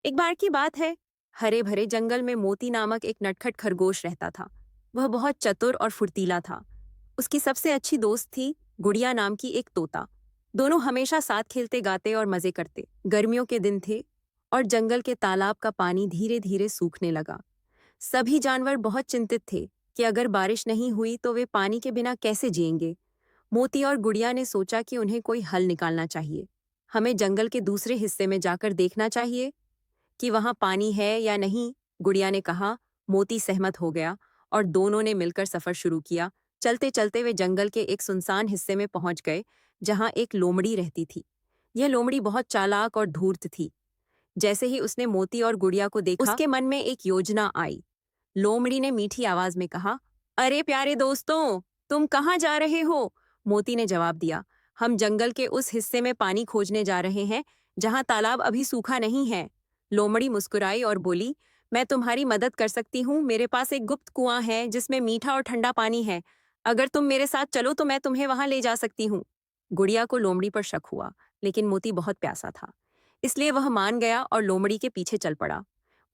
एक बार की बात है, हरे भरे जंगल में मोती नामक एक नटखट खरगोश रहता था। वह बहुत चतुर और फुर्तीला था। उसकी सबसे अच्छी दोस्त थी गुड़िया नाम की एक तोता। दोनों हमेशा साथ खेलते गाते और मजे करते। गर्मियों के दिन थे और जंगल के तालाब का पानी धीरे धीरे सूखने लगा। सभी जानवर बहुत चिंतित थे कि अगर बारिश नहीं हुई तो वे पानी के बिना कैसे जिएंगे। मोती और गुड़िया ने सोचा कि उन्हें कोई हल निकालना चाहिए। हमें जंगल के दूसरे हिस्से में जाकर देखना चाहिए कि वहां पानी है या नहीं, गुड़िया ने कहा। मोती सहमत हो गया और दोनों ने मिलकर सफर शुरू किया। चलते चलते वे जंगल के एक सुनसान हिस्से में पहुंच गए, जहां एक लोमड़ी रहती थी। यह लोमड़ी बहुत चालाक और धूर्त थी। जैसे ही उसने मोती और गुड़िया को देखा, उसके मन में एक योजना आई। लोमड़ी ने मीठी आवाज में कहा, अरे प्यारे दोस्तों, तुम कहाँ जा रहे हो? मोती ने जवाब दिया, हम जंगल के उस हिस्से में पानी खोजने जा रहे हैं जहां तालाब अभी सूखा नहीं है। लोमड़ी मुस्कुराई और बोली, मैं तुम्हारी मदद कर सकती हूँ। मेरे पास एक गुप्त कुआं है जिसमें मीठा और ठंडा पानी है। अगर तुम मेरे साथ चलो तो मैं तुम्हें वहां ले जा सकती हूँ। गुड़िया को लोमड़ी पर शक हुआ, लेकिन मोती बहुत प्यासा था, इसलिए वह मान गया और लोमड़ी के पीछे चल पड़ा।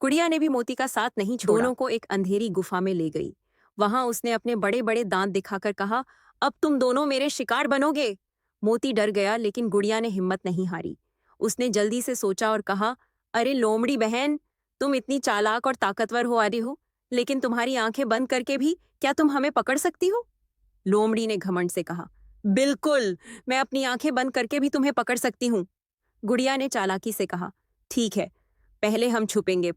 गुड़िया ने भी मोती का साथ नहीं छोड़ा। दोनों को एक अंधेरी गुफा में ले गई। वहां उसने अपने बड़े बड़े दांत दिखाकर कहा, अब तुम दोनों मेरे शिकार बनोगे। मोती डर गया, लेकिन गुड़िया ने हिम्मत नहीं हारी। उसने जल्दी से सोचा और कहा, अरे लोमड़ी बहन, तुम इतनी चालाक और ताकतवर हो आ रही हो, लेकिन तुम्हारी आंखें बंद करके भी क्या तुम हमें पकड़ सकती हो? लोमड़ी ने घमंड से कहा, बिल्कुल, मैं अपनी आंखें बंद करके भी तुम्हें पकड़ सकती हूँ। गुड़िया ने चालाकी से कहा, ठीक है, पहले हम छुपेंगे,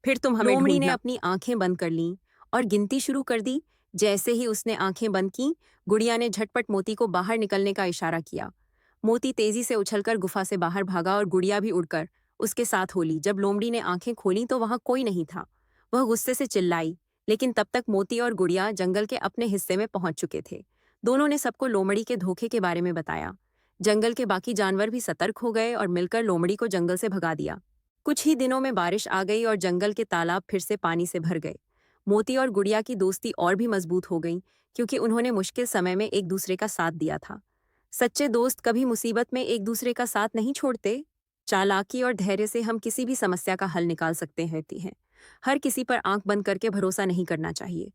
फिर तुम हमें ढूंढना। लोमड़ी ने अपनी आंखें बंद कर लीं और गिनती शुरू कर दी। जैसे ही उसने आंखें बंद की, गुड़िया ने झटपट मोती को बाहर निकलने का इशारा किया। मोती तेजी से उछलकर गुफा से बाहर भागा और गुड़िया भी उड़कर उसके साथ हो ली। जब लोमड़ी ने आंखें खोली तो वहां कोई नहीं था। वह गुस्से से चिल्लाई, लेकिन तब तक मोती और गुड़िया जंगल के अपने हिस्से में पहुंच चुके थे। दोनों ने सबको लोमड़ी के धोखे के बारे में बताया। जंगल के बाकी जानवर भी सतर्क हो गए और मिलकर लोमड़ी को जंगल से भगा दिया। कुछ ही दिनों में बारिश आ गई और जंगल के तालाब फिर से पानी से भर गए। मोती और गुड़िया की दोस्ती और भी मजबूत हो गई, क्योंकि उन्होंने मुश्किल समय में एक दूसरे का साथ दिया था। सच्चे दोस्त कभी मुसीबत में एक दूसरे का साथ नहीं छोड़ते। चालाकी और धैर्य से हम किसी भी समस्या का हल निकाल सकते हैं। हर किसी पर आंख बंद करके भरोसा नहीं करना चाहिए।